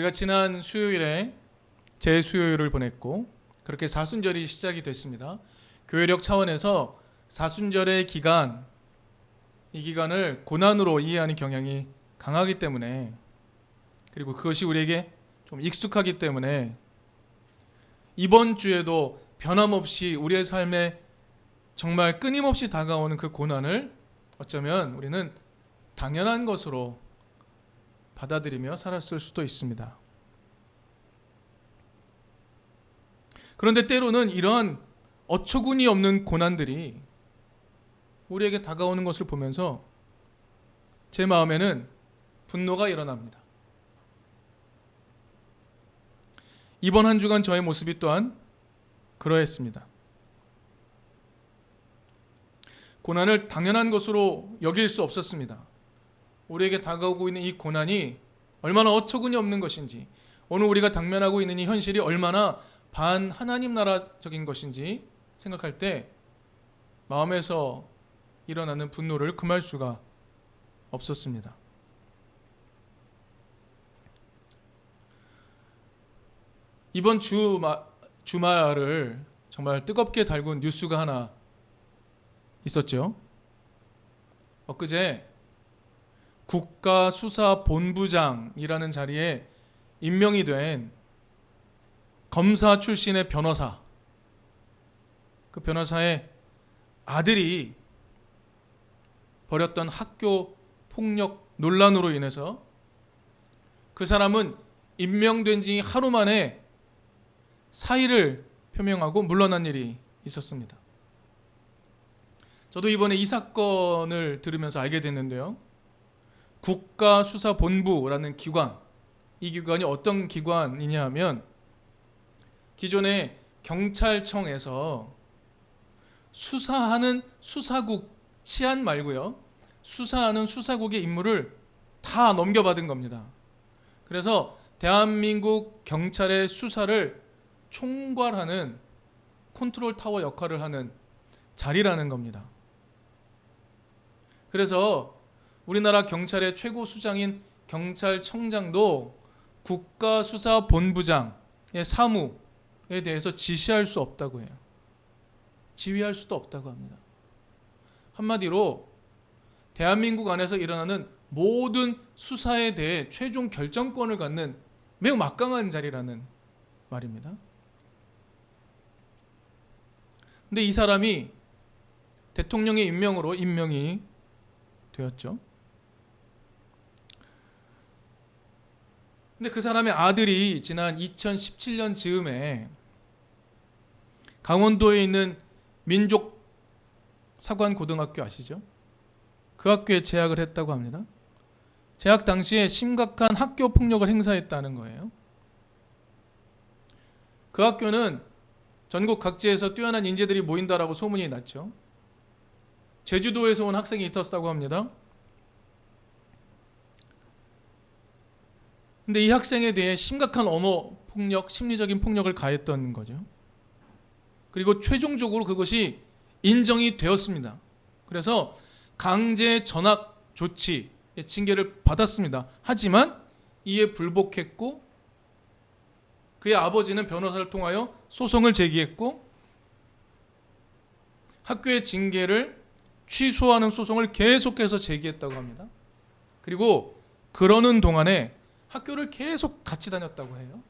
우리가 지난 수요일에 제수요일을 보냈고 그렇게 사순절이 시작이 됐습니다. 교회력 차원에서 사순절의 기간, 이 기간을 고난으로 이해하는 경향이 강하기 때문에, 그리고 그것이 우리에게 좀 익숙하기 때문에 이번 주에도 변함없이 우리의 삶에 정말 끊임없이 다가오는 그 고난을 어쩌면 우리는 당연한 것으로 받아들이며 살았을 수도 있습니다. 그런데 때로는 이러한 어처구니 없는 고난들이 우리에게 다가오는 것을 보면서 제 마음에는 분노가 일어납니다. 이번 한 주간 저의 모습이 또한 그러했습니다. 고난을 당연한 것으로 여길 수 없었습니다. 우리에게 다가오고 있는 이 고난이 얼마나 어처구니 없는 것인지, 오늘 우리가 당면하고 있는 이 현실이 얼마나 반 하나님 나라적인 것인지 생각할 때 마음에서 일어나는 분노를 금할 수가 없었습니다. 이번 주말을 정말 뜨겁게 달군 뉴스가 하나 있었죠. 엊그제 국가수사본부장이라는 자리에 임명이 된 검사 출신의 변호사, 그 변호사의 아들이 벌였던 학교 폭력 논란으로 인해서 그 사람은 임명된 지 하루 만에 사의를 표명하고 물러난 일이 있었습니다. 저도 이번에 이 사건을 들으면서 알게 됐는데요. 국가수사본부라는 기관, 이 기관이 어떤 기관이냐 하면 기존의 경찰청에서 수사하는 수사국 치안 말고요, 수사하는 수사국의 임무를 다 넘겨받은 겁니다. 그래서 대한민국 경찰의 수사를 총괄하는 컨트롤 타워 역할을 하는 자리라는 겁니다. 그래서 우리나라 경찰의 최고 수장인 경찰청장도 국가수사본부장의 사무에 대해서 지시할 수 없다고 해요. 지휘할 수도 없다고 합니다. 한마디로 대한민국 안에서 일어나는 모든 수사에 대해 최종 결정권을 갖는 매우 막강한 자리라는 말입니다. 근데 이 사람이 대통령의 임명으로 임명이 되었죠. 근데 그 사람의 아들이 지난 2017년 즈음에 강원도에 있는 민족사관고등학교 아시죠? 그 학교에 재학을 했다고 합니다. 재학 당시에 심각한 학교 폭력을 행사했다는 거예요. 그 학교는 전국 각지에서 뛰어난 인재들이 모인다라고 소문이 났죠. 제주도에서 온 학생이 있었다고 합니다. 근데 이 학생에 대해 심각한 언어 폭력, 심리적인 폭력을 가했던 거죠. 그리고 최종적으로 그것이 인정이 되었습니다. 그래서 강제 전학 조치, 징계를 받았습니다. 하지만 이에 불복했고 그의 아버지는 변호사를 통하여 소송을 제기했고 학교의 징계를 취소하는 소송을 계속해서 제기했다고 합니다. 그리고 그러는 동안에 학교를 계속 같이 다녔다고 해요.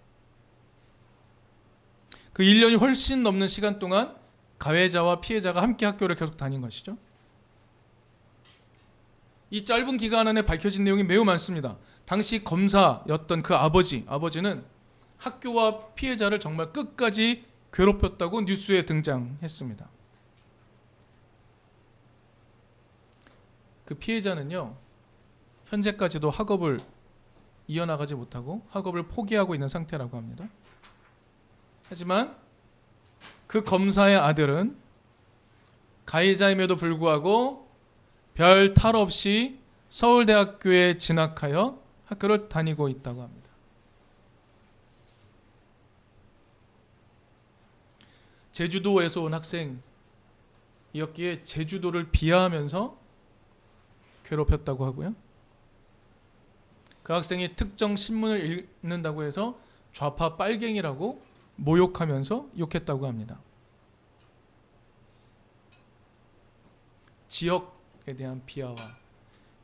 그 1년이 훨씬 넘는 시간 동안 가해자와 피해자가 함께 학교를 계속 다닌 것이죠. 이 짧은 기간 안에 밝혀진 내용이 매우 많습니다. 당시 검사였던 그 아버지는 학교와 피해자를 정말 끝까지 괴롭혔다고 뉴스에 등장했습니다. 그 피해자는요, 현재까지도 학업을 이어나가지 못하고 학업을 포기하고 있는 상태라고 합니다. 하지만 그 검사의 아들은 가해자임에도 불구하고 별 탈 없이 서울대학교에 진학하여 학교를 다니고 있다고 합니다. 제주도에서 온 학생이었기에 제주도를 비하하면서 괴롭혔다고 하고요. 그 학생이 특정 신문을 읽는다고 해서 좌파 빨갱이라고 모욕하면서 욕했다고 합니다. 지역에 대한 비하와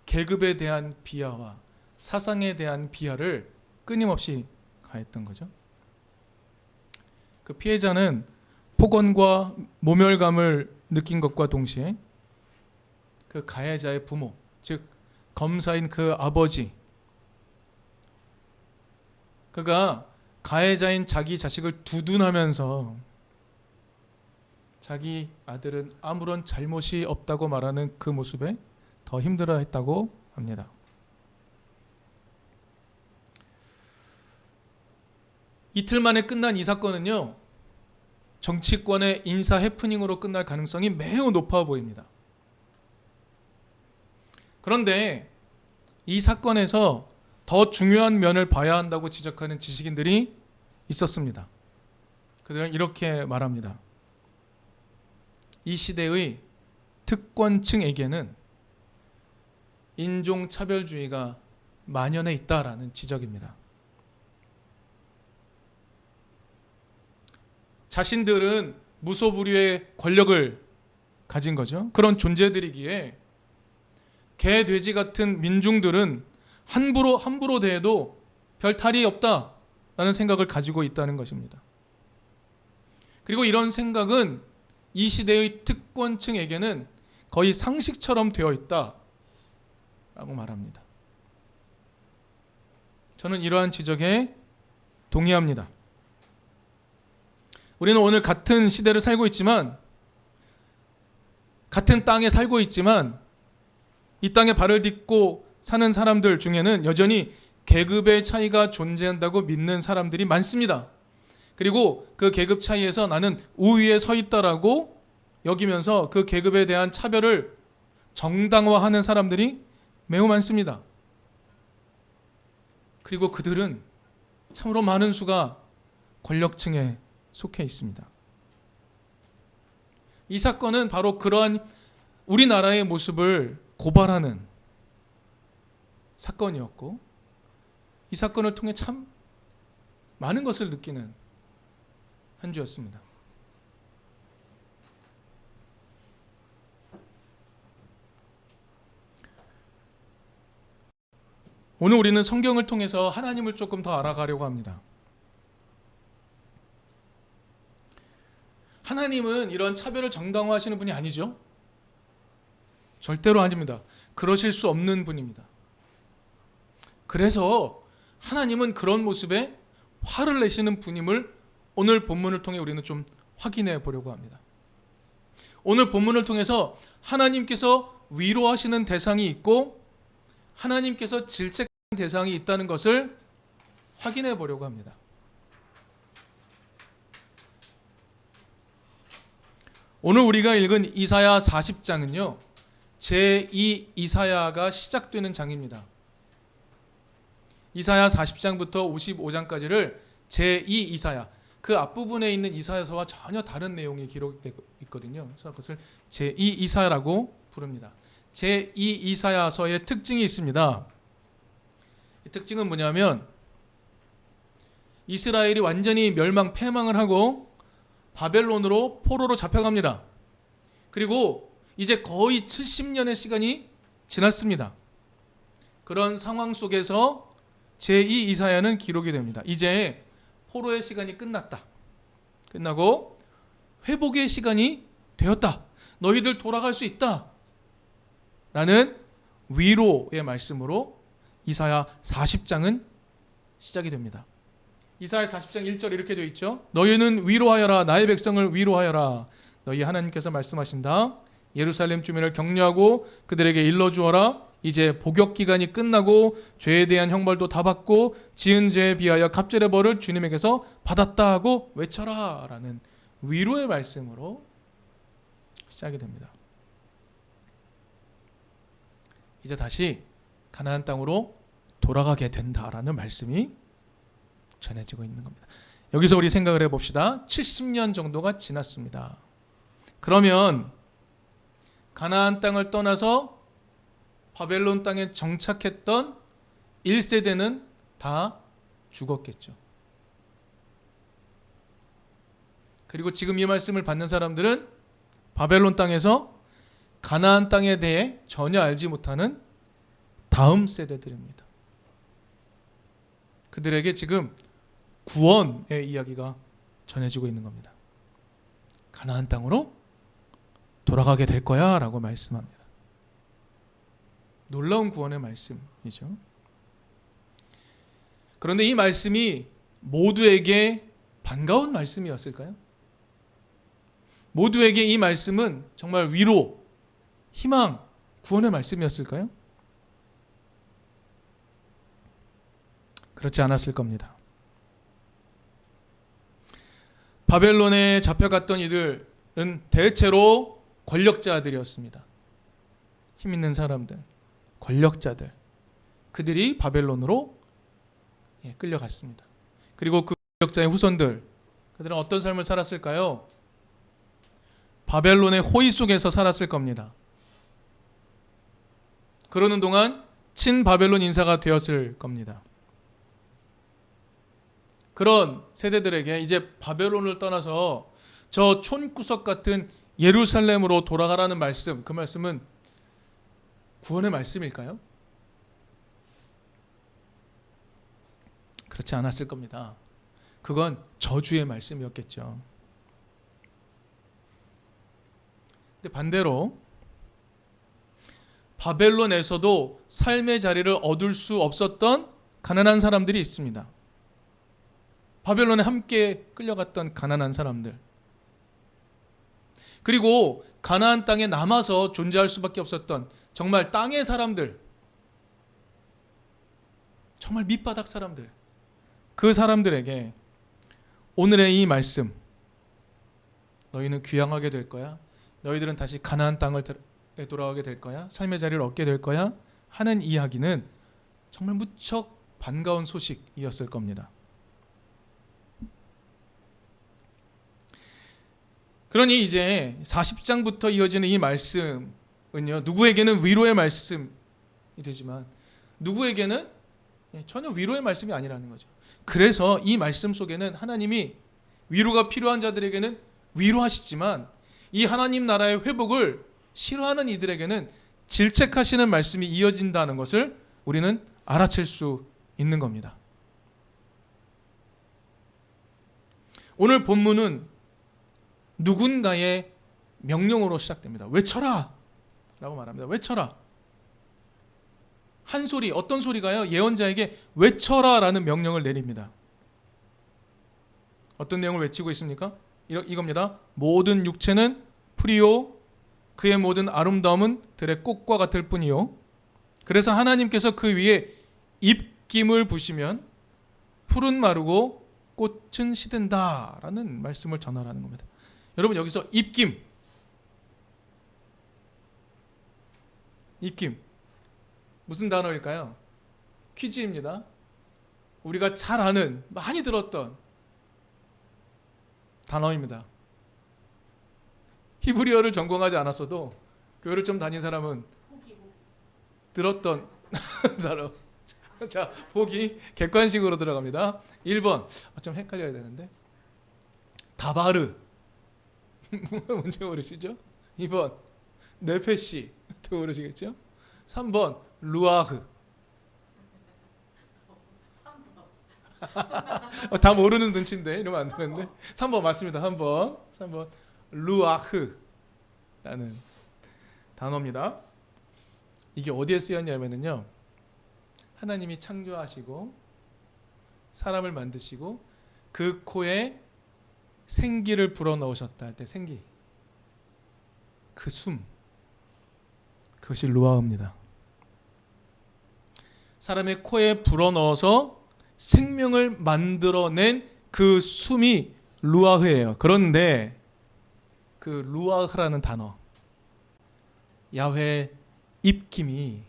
계급에 대한 비하와 사상에 대한 비하를 끊임없이 가했던 거죠. 그 피해자는 폭언과 모멸감을 느낀 것과 동시에 그 가해자의 부모, 즉 검사인 그 아버지, 그가 가해자인 자기 자식을 두둔하면서 자기 아들은 아무런 잘못이 없다고 말하는 그 모습에 더 힘들어했다고 합니다. 이틀 만에 끝난 이 사건은요, 정치권의 인사 해프닝으로 끝날 가능성이 매우 높아 보입니다. 그런데 이 사건에서 더 중요한 면을 봐야 한다고 지적하는 지식인들이 있었습니다. 그들은 이렇게 말합니다. 이 시대의 특권층에게는 인종차별주의가 만연해 있다라는 지적입니다. 자신들은 무소불위의 권력을 가진 거죠. 그런 존재들이기에 개, 돼지 같은 민중들은 함부로 대해도 별 탈이 없다라는 생각을 가지고 있다는 것입니다. 그리고 이런 생각은 이 시대의 특권층에게는 거의 상식처럼 되어 있다라고 말합니다. 저는 이러한 지적에 동의합니다. 우리는 오늘 같은 시대를 살고 있지만, 같은 땅에 살고 있지만, 이 땅에 발을 딛고 사는 사람들 중에는 여전히 계급의 차이가 존재한다고 믿는 사람들이 많습니다. 그리고 그 계급 차이에서 나는 우위에 서 있다라고 여기면서 그 계급에 대한 차별을 정당화하는 사람들이 매우 많습니다. 그리고 그들은 참으로 많은 수가 권력층에 속해 있습니다. 이 사건은 바로 그러한 우리나라의 모습을 고발하는 사건이었고, 이 사건을 통해 참 많은 것을 느끼는 한 주였습니다. 오늘 우리는 성경을 통해서 하나님을 조금 더 알아가려고 합니다. 하나님은 이런 차별을 정당화하시는 분이 아니죠. 절대로 아닙니다. 그러실 수 없는 분입니다. 그래서 하나님은 그런 모습에 화를 내시는 분임을 오늘 본문을 통해 우리는 좀 확인해 보려고 합니다. 오늘 본문을 통해서 하나님께서 위로하시는 대상이 있고 하나님께서 질책하는 대상이 있다는 것을 확인해 보려고 합니다. 오늘 우리가 읽은 이사야 40장은요, 제2 이사야가 시작되는 장입니다. 이사야 40장부터 55장까지를 제2 이사야, 그 앞부분에 있는 이사야서와 전혀 다른 내용이 기록되고 있거든요. 그래서 그것을 제2 이사야라고 부릅니다. 제2 이사야서의 특징이 있습니다. 이 특징은 뭐냐면, 이스라엘이 완전히 패망을 하고 바벨론으로 포로로 잡혀갑니다. 그리고 이제 거의 70년의 시간이 지났습니다. 그런 상황 속에서 제2 이사야는 기록이 됩니다. 이제 포로의 시간이 끝났다. 끝나고 회복의 시간이 되었다. 너희들 돌아갈 수 있다. 라는 위로의 말씀으로 이사야 40장은 시작이 됩니다. 이사야 40장 1절 이렇게 되어 있죠. 너희는 위로하여라. 나의 백성을 위로하여라. 너희 하나님께서 말씀하신다. 예루살렘 주민을 격려하고 그들에게 일러주어라. 이제 복역 기간이 끝나고 죄에 대한 형벌도 다 받고 지은 죄에 비하여 갑절의 벌을 주님에게서 받았다 하고 외쳐라. 라는 위로의 말씀으로 시작이 됩니다. 이제 다시 가나안 땅으로 돌아가게 된다라는 말씀이 전해지고 있는 겁니다. 여기서 우리 생각을 해봅시다. 70년 정도가 지났습니다. 그러면 가나안 땅을 떠나서 바벨론 땅에 정착했던 1세대는 다 죽었겠죠. 그리고 지금 이 말씀을 받는 사람들은 바벨론 땅에서 가나안 땅에 대해 전혀 알지 못하는 다음 세대들입니다. 그들에게 지금 구원의 이야기가 전해지고 있는 겁니다. 가나안 땅으로 돌아가게 될 거야 라고 말씀합니다. 놀라운 구원의 말씀이죠. 그런데 이 말씀이 모두에게 반가운 말씀이었을까요? 모두에게 이 말씀은 정말 위로, 희망, 구원의 말씀이었을까요? 그렇지 않았을 겁니다. 바벨론에 잡혀갔던 이들은 대체로 권력자들이었습니다. 힘 있는 사람들, 권력자들, 그들이 바벨론으로 끌려갔습니다. 그리고 그 권력자의 후손들, 그들은 어떤 삶을 살았을까요? 바벨론의 호의 속에서 살았을 겁니다. 그러는 동안 친바벨론 인사가 되었을 겁니다. 그런 세대들에게 이제 바벨론을 떠나서 저 촌구석 같은 예루살렘으로 돌아가라는 말씀, 그 말씀은 구원의 말씀일까요? 그렇지 않았을 겁니다. 그건 저주의 말씀이었겠죠. 근데 반대로 바벨론에서도 삶의 자리를 얻을 수 없었던 가난한 사람들이 있습니다. 바벨론에 함께 끌려갔던 가난한 사람들, 그리고 가나안 땅에 남아서 존재할 수밖에 없었던 정말 땅의 사람들, 정말 밑바닥 사람들, 그 사람들에게 오늘의 이 말씀, 너희는 귀향하게 될 거야, 너희들은 다시 가나안 땅을 돌아가게 될 거야, 삶의 자리를 얻게 될 거야 하는 이야기는 정말 무척 반가운 소식이었을 겁니다. 그러니 이제 40장부터 이어지는 이 말씀은요, 누구에게는 위로의 말씀이 되지만 누구에게는 전혀 위로의 말씀이 아니라는 거죠. 그래서 이 말씀 속에는 하나님이 위로가 필요한 자들에게는 위로하시지만 이 하나님 나라의 회복을 싫어하는 이들에게는 질책하시는 말씀이 이어진다는 것을 우리는 알아챌 수 있는 겁니다. 오늘 본문은 누군가의 명령으로 시작됩니다. 외쳐라! 라고 말합니다. 외쳐라! 한 소리, 어떤 소리가요? 예언자에게 외쳐라! 라는 명령을 내립니다. 어떤 내용을 외치고 있습니까? 이겁니다. 모든 육체는 풀이요, 그의 모든 아름다움은 들의 꽃과 같을 뿐이요. 그래서 하나님께서 그 위에 입김을 부시면 풀은 마르고 꽃은 시든다 라는 말씀을 전하라는 겁니다. 여러분, 여기서 입김 무슨 단어일까요? 퀴즈입니다. 우리가 잘 아는, 많이 들었던 단어입니다. 히브리어를 전공하지 않았어도 교회를 좀 다닌 사람은 들었던 단어. 자, 보기 객관식으로 들어갑니다. 1번, 좀 헷갈려야 되는데, 다바르 뭔지 모르시죠? 2번, 네페시 또 모르시겠죠? 3번, 루아흐. 다 모르는 눈치인데 이러면 안 되는데. 3번 맞습니다. 3번 루아흐라는 단어입니다. 이게 어디에 쓰였냐면요, 하나님이 창조하시고 사람을 만드시고 그 코에 생기를 불어넣으셨다 할 때 생기, 그 숨, 그것이 루아흐입니다. 사람의 코에 불어넣어서 생명을 만들어낸 그 숨이 루아흐예요. 그런데 그 루아흐라는 단어, 야훼 입김이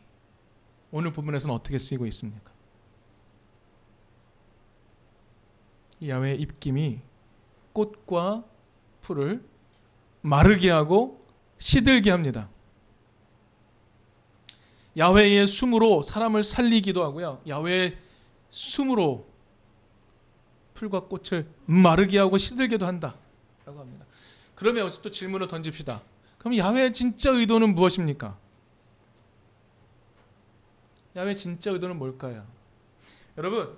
오늘 본문에서는 어떻게 쓰이고 있습니까? 이 야훼 입김이 꽃과 풀을 마르게 하고 시들게 합니다. 야훼의 숨으로 사람을 살리기도 하고요. 야훼의 숨으로 풀과 꽃을 마르게 하고 시들게도 한다라고 합니다. 그러면 여기서 또 질문을 던집시다. 그럼 야훼의 진짜 의도는 무엇입니까? 야훼의 진짜 의도는 뭘까요? 여러분,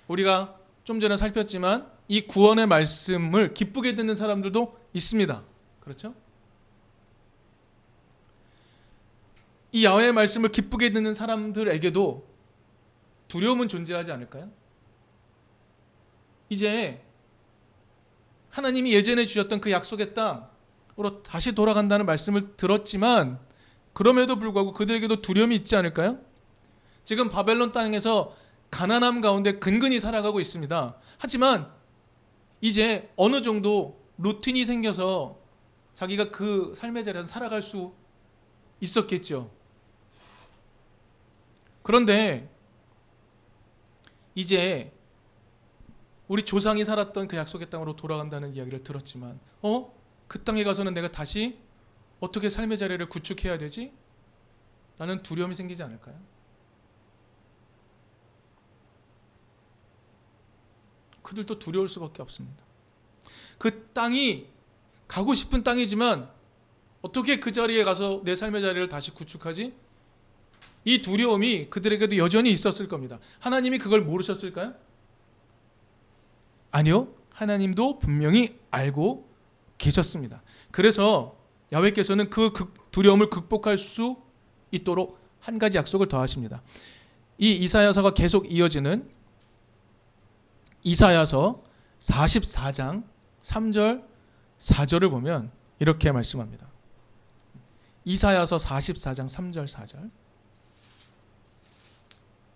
우리가 좀 전에 살폈지만 이 구원의 말씀을 기쁘게 듣는 사람들도 있습니다. 그렇죠? 이 야훼의 말씀을 기쁘게 듣는 사람들에게도 두려움은 존재하지 않을까요? 이제 하나님이 예전에 주셨던 그 약속의 땅으로 다시 돌아간다는 말씀을 들었지만 그럼에도 불구하고 그들에게도 두려움이 있지 않을까요? 지금 바벨론 땅에서 가난함 가운데 근근히 살아가고 있습니다. 하지만 이제 어느 정도 루틴이 생겨서 자기가 그 삶의 자리에서 살아갈 수 있었겠죠. 그런데 이제 우리 조상이 살았던 그 약속의 땅으로 돌아간다는 이야기를 들었지만 그 땅에 가서는 내가 다시 어떻게 삶의 자리를 구축해야 되지? 라는 두려움이 생기지 않을까요? 그들도 두려울 수밖에 없습니다. 그 땅이 가고 싶은 땅이지만 어떻게 그 자리에 가서 내 삶의 자리를 다시 구축하지? 이 두려움이 그들에게도 여전히 있었을 겁니다. 하나님이 그걸 모르셨을까요? 아니요. 하나님도 분명히 알고 계셨습니다. 그래서 야훼께서는 그 두려움을 극복할 수 있도록 한 가지 약속을 더하십니다. 이 이사야서가 계속 이어지는 이사야서 44장 3절 4절을 보면 이렇게 말씀합니다. 이사야서 44장 3절 4절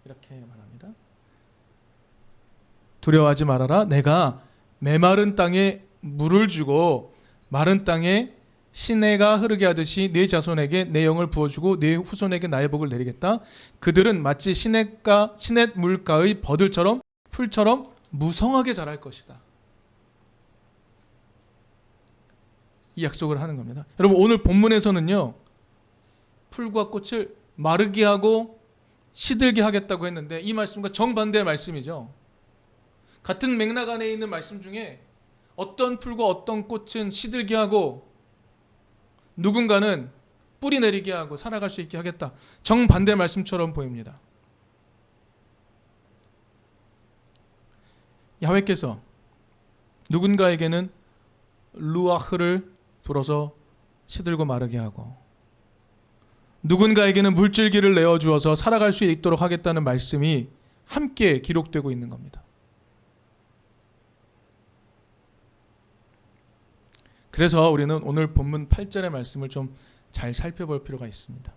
이렇게 말합니다. 두려워하지 말아라. 내가 메마른 땅에 물을 주고 마른 땅에 시내가 흐르게 하듯이 네 자손에게 내 영을 부어주고 네 후손에게 나의 복을 내리겠다. 그들은 마치 시냇 물가의 버들처럼 풀처럼 무성하게 자랄 것이다. 이 약속을 하는 겁니다. 여러분, 오늘 본문에서는요, 풀과 꽃을 마르게 하고 시들게 하겠다고 했는데 이 말씀과 정반대의 말씀이죠. 같은 맥락 안에 있는 말씀 중에 어떤 풀과 어떤 꽃은 시들게 하고 누군가는 뿌리 내리게 하고 살아갈 수 있게 하겠다. 정반대 말씀처럼 보입니다. 야훼께서 누군가에게는 루아흐를 불어서 시들고 마르게 하고 누군가에게는 물줄기를 내어주어서 살아갈 수 있도록 하겠다는 말씀이 함께 기록되고 있는 겁니다. 그래서 우리는 오늘 본문 8절의 말씀을 좀 잘 살펴볼 필요가 있습니다.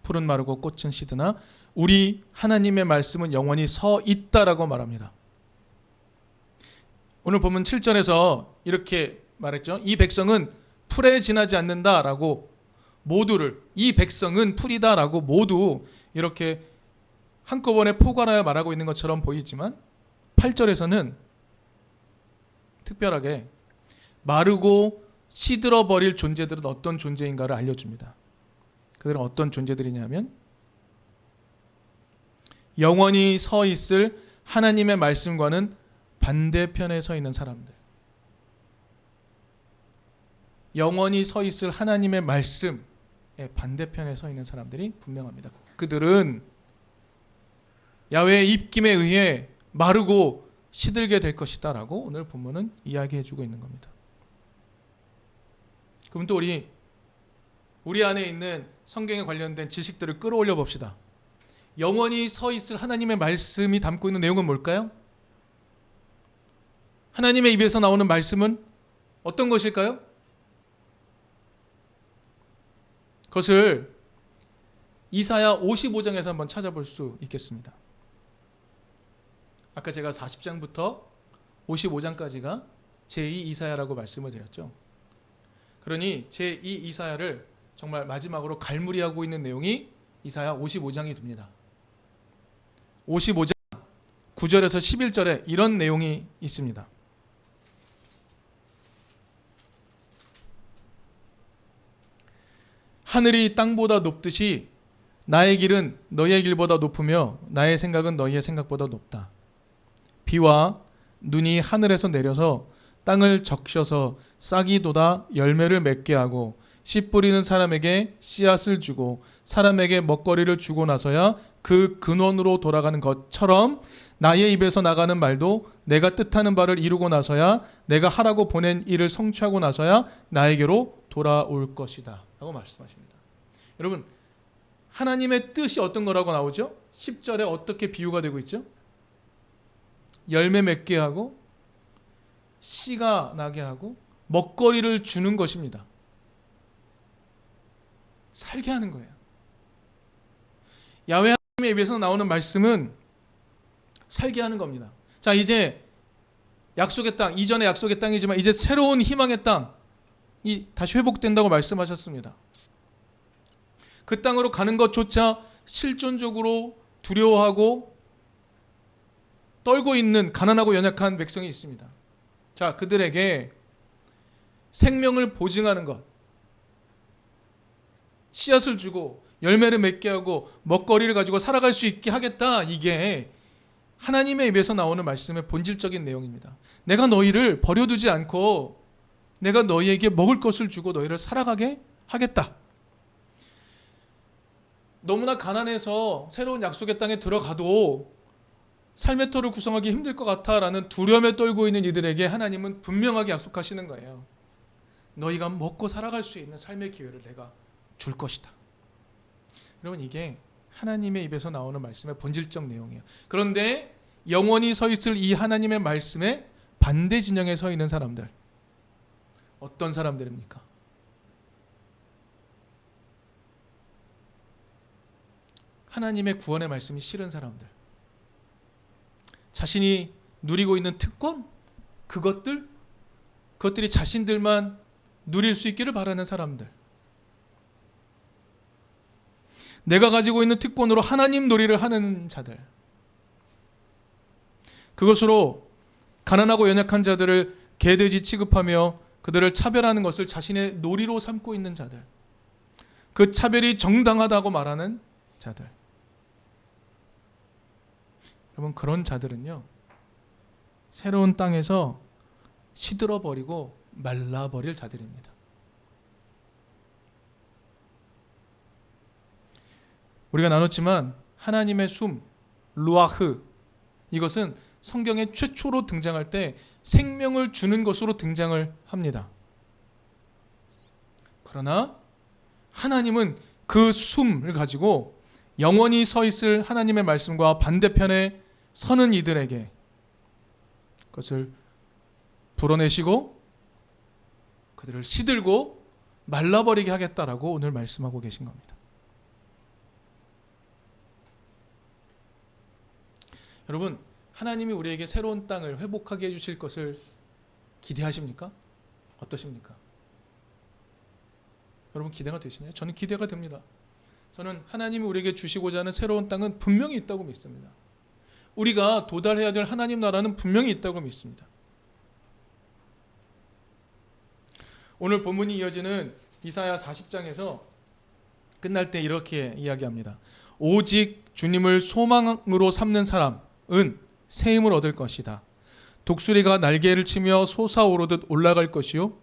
풀은 마르고 꽃은 시드나 우리 하나님의 말씀은 영원히 서 있다라고 말합니다. 오늘 본문 7절에서 이렇게 말했죠. 이 백성은 풀에 지나지 않는다라고 모두를, 이 백성은 풀이다라고 모두 이렇게 한꺼번에 포괄하여 말하고 있는 것처럼 보이지만 8절에서는 특별하게 마르고 시들어 버릴 존재들은 어떤 존재인가를 알려줍니다. 그들은 어떤 존재들이냐면 영원히 서 있을 하나님의 말씀과는 반대편에 서 있는 사람들. 영원히 서 있을 하나님의 말씀의 반대편에 서 있는 사람들이 분명합니다. 그들은 야훼의 입김에 의해 마르고 시들게 될 것이다 라고 오늘 본문은 이야기해 주고 있는 겁니다. 그럼 또 우리 안에 있는 성경에 관련된 지식들을 끌어올려 봅시다. 영원히 서 있을 하나님의 말씀이 담고 있는 내용은 뭘까요? 하나님의 입에서 나오는 말씀은 어떤 것일까요? 그것을 이사야 55장에서 한번 찾아볼 수 있겠습니다. 아까 제가 40장부터 55장까지가 제2 이사야라고 말씀을 드렸죠. 그러니 제2 이사야를 정말 마지막으로 갈무리하고 있는 내용이 이사야 55장이 됩니다. 55장 9절에서 11절에 이런 내용이 있습니다. 하늘이 땅보다 높듯이 나의 길은 너희의 길보다 높으며 나의 생각은 너희의 생각보다 높다. 비와 눈이 하늘에서 내려서 땅을 적셔서 싹이 돋아 열매를 맺게 하고 씨 뿌리는 사람에게 씨앗을 주고 사람에게 먹거리를 주고 나서야 그 근원으로 돌아가는 것처럼 나의 입에서 나가는 말도 내가 뜻하는 바를 이루고 나서야 내가 하라고 보낸 일을 성취하고 나서야 나에게로 돌아올 것이다 라고 말씀하십니다. 여러분, 하나님의 뜻이 어떤 거라고 나오죠? 10절에 어떻게 비유가 되고 있죠? 열매 맺게 하고 씨가 나게 하고 먹거리를 주는 것입니다. 살게 하는 거예요. 야훼 하나님의 입에서 나오는 말씀은 살게 하는 겁니다. 자, 이제 약속의 땅, 이전의 약속의 땅이지만 이제 새로운 희망의 땅이 다시 회복된다고 말씀하셨습니다. 그 땅으로 가는 것조차 실존적으로 두려워하고 떨고 있는 가난하고 연약한 백성이 있습니다. 자, 그들에게 생명을 보증하는 것, 씨앗을 주고 열매를 맺게 하고 먹거리를 가지고 살아갈 수 있게 하겠다. 이게 하나님의 입에서 나오는 말씀의 본질적인 내용입니다. 내가 너희를 버려두지 않고 내가 너희에게 먹을 것을 주고 너희를 살아가게 하겠다. 너무나 가난해서 새로운 약속의 땅에 들어가도 삶의 터를 구성하기 힘들 것 같아라는 두려움에 떨고 있는 이들에게 하나님은 분명하게 약속하시는 거예요. 너희가 먹고 살아갈 수 있는 삶의 기회를 내가 줄 것이다. 여러분, 이게 하나님의 입에서 나오는 말씀의 본질적 내용이에요. 그런데 영원히 서 있을 이 하나님의 말씀의 반대 진영에 서 있는 사람들, 어떤 사람들입니까? 하나님의 구원의 말씀이 싫은 사람들, 자신이 누리고 있는 특권, 그것들이 자신들만 누릴 수 있기를 바라는 사람들, 내가 가지고 있는 특권으로 하나님 놀이를 하는 자들, 그것으로 가난하고 연약한 자들을 개돼지 취급하며 그들을 차별하는 것을 자신의 놀이로 삼고 있는 자들, 그 차별이 정당하다고 말하는 자들. 여러분, 그런 자들은요, 새로운 땅에서 시들어버리고 말라버릴 자들입니다. 우리가 나눴지만 하나님의 숨, 루아흐, 이것은 성경에 최초로 등장할 때 생명을 주는 것으로 등장을 합니다. 그러나 하나님은 그 숨을 가지고 영원히 서 있을 하나님의 말씀과 반대편에 서는 이들에게 그것을 불어내시고 그들을 시들고 말라버리게 하겠다라고 오늘 말씀하고 계신 겁니다. 여러분, 하나님이 우리에게 새로운 땅을 회복하게 해주실 것을 기대하십니까? 어떠십니까? 여러분, 기대가 되시나요? 저는 기대가 됩니다. 저는 하나님이 우리에게 주시고자 하는 새로운 땅은 분명히 있다고 믿습니다. 우리가 도달해야 될 하나님 나라는 분명히 있다고 믿습니다. 오늘 본문이 이어지는 이사야 40장에서 끝날 때 이렇게 이야기합니다. 오직 주님을 소망으로 삼는 사람은 새 힘을 얻을 것이다. 독수리가 날개를 치며 솟아오르듯 올라갈 것이요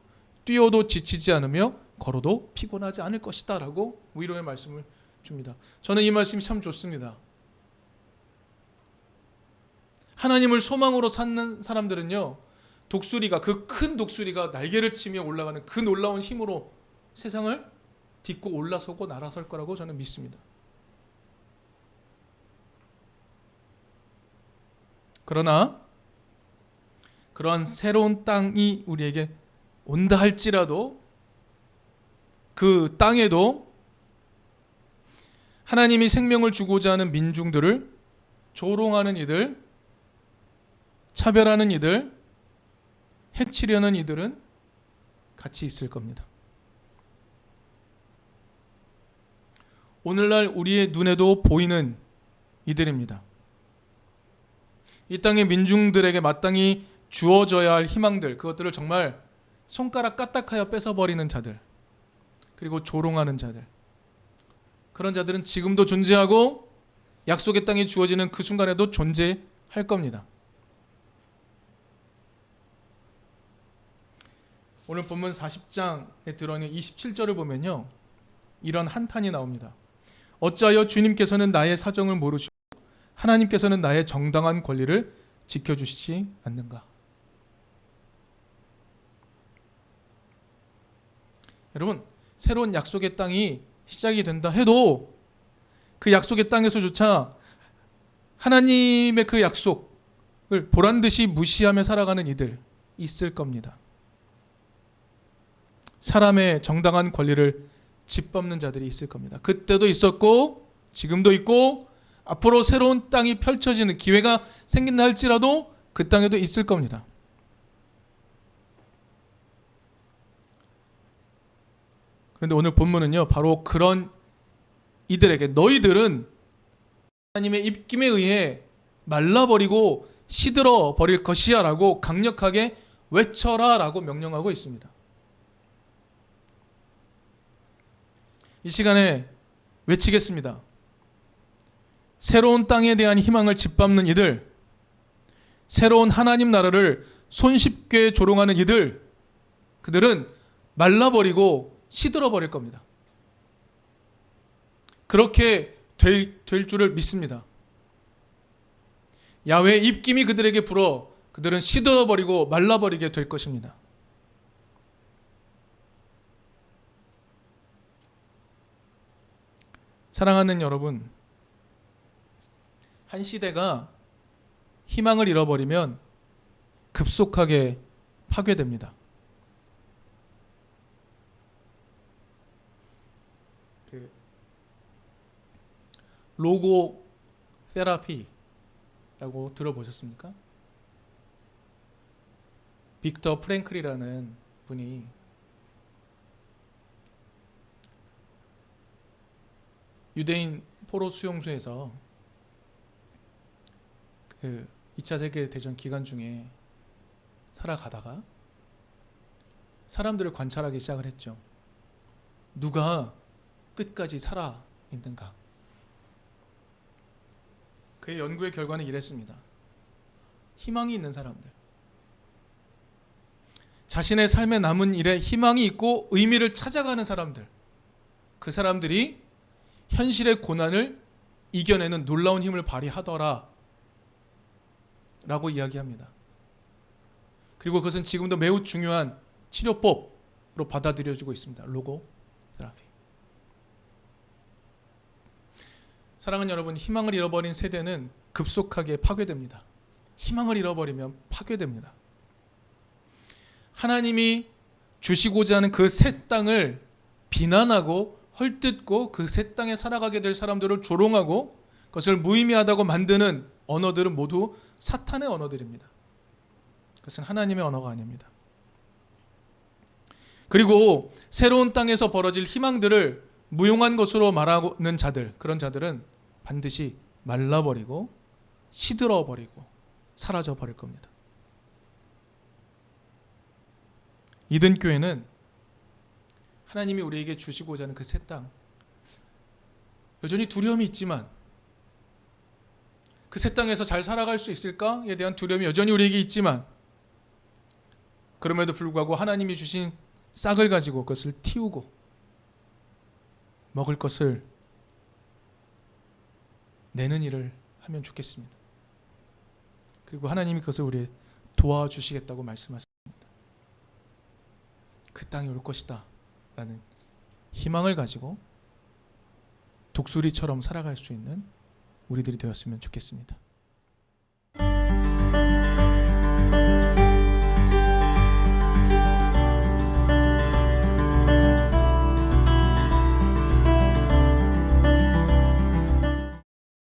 뛰어도 지치지 않으며 걸어도 피곤하지 않을 것이다 라고 위로의 말씀을 줍니다. 저는 이 말씀이 참 좋습니다. 하나님을 소망으로 삼는 사람들은요, 독수리가, 그 큰 독수리가 날개를 치며 올라가는 그 놀라운 힘으로 세상을 딛고 올라서고 날아설 거라고 저는 믿습니다. 그러나 그러한 새로운 땅이 우리에게 온다 할지라도 그 땅에도 하나님이 생명을 주고자 하는 민중들을 조롱하는 이들, 차별하는 이들, 해치려는 이들은 같이 있을 겁니다. 오늘날 우리의 눈에도 보이는 이들입니다. 이 땅의 민중들에게 마땅히 주어져야 할 희망들, 그것들을 정말 손가락 까딱하여 뺏어버리는 자들, 그리고 조롱하는 자들, 그런 자들은 지금도 존재하고 약속의 땅이 주어지는 그 순간에도 존재할 겁니다. 오늘 본문 40장에 들어있는 27절을 보면요, 이런 한탄이 나옵니다. 어찌하여 주님께서는 나의 사정을 모르시고 하나님께서는 나의 정당한 권리를 지켜주시지 않는가. 여러분, 새로운 약속의 땅이 시작이 된다 해도 그 약속의 땅에서조차 하나님의 그 약속을 보란듯이 무시하며 살아가는 이들 있을 겁니다. 사람의 정당한 권리를 짓밟는 자들이 있을 겁니다. 그때도 있었고 지금도 있고 앞으로 새로운 땅이 펼쳐지는 기회가 생긴다 할지라도 그 땅에도 있을 겁니다. 그런데 오늘 본문은요, 바로 그런 이들에게 너희들은 하나님의 입김에 의해 말라버리고 시들어 버릴 것이야 라고 강력하게 외쳐라 라고 명령하고 있습니다. 이 시간에 외치겠습니다. 새로운 땅에 대한 희망을 짓밟는 이들, 새로운 하나님 나라를 손쉽게 조롱하는 이들, 그들은 말라버리고 시들어버릴 겁니다. 그렇게 될 줄을 믿습니다. 야훼의 입김이 그들에게 불어 그들은 시들어버리고 말라버리게 될 것입니다. 사랑하는 여러분, 한 시대가 희망을 잃어버리면 급속하게 파괴됩니다. 로고 세라피라고 들어보셨습니까? 빅터 프랭클이라는 분이 유대인 포로 수용소에서 그 2차 세계대전 기간 중에 살아가다가 사람들을 관찰하기 시작을 했죠. 누가 끝까지 살아 있는가? 그의 연구의 결과는 이랬습니다. 희망이 있는 사람들, 자신의 삶의 남은 일에 희망이 있고 의미를 찾아가는 사람들, 그 사람들이 현실의 고난을 이겨내는 놀라운 힘을 발휘하더라 라고 이야기합니다. 그리고 그것은 지금도 매우 중요한 치료법으로 받아들여지고 있습니다. 로고 테라피. 사랑하는 여러분, 희망을 잃어버린 세대는 급속하게 파괴됩니다. 희망을 잃어버리면 파괴됩니다. 하나님이 주시고자 하는 그 새 땅을 비난하고 헐뜯고 그 새 땅에 살아가게 될 사람들을 조롱하고 그것을 무의미하다고 만드는 언어들은 모두 사탄의 언어들입니다. 그것은 하나님의 언어가 아닙니다. 그리고 새로운 땅에서 벌어질 희망들을 무용한 것으로 말하는 자들, 그런 자들은 반드시 말라버리고 시들어버리고 사라져버릴 겁니다. 이든교회는 하나님이 우리에게 주시고자 하는 그 새 땅, 여전히 두려움이 있지만 그 새 땅에서 잘 살아갈 수 있을까에 대한 두려움이 여전히 우리에게 있지만 그럼에도 불구하고 하나님이 주신 싹을 가지고 그것을 틔우고 먹을 것을 내는 일을 하면 좋겠습니다. 그리고 하나님이 그것을 우리 도와주시겠다고 말씀하십니다. 그 땅이 올 것이다 라는 희망을 가지고 독수리처럼 살아갈 수 있는 우리들이 되었으면 좋겠습니다.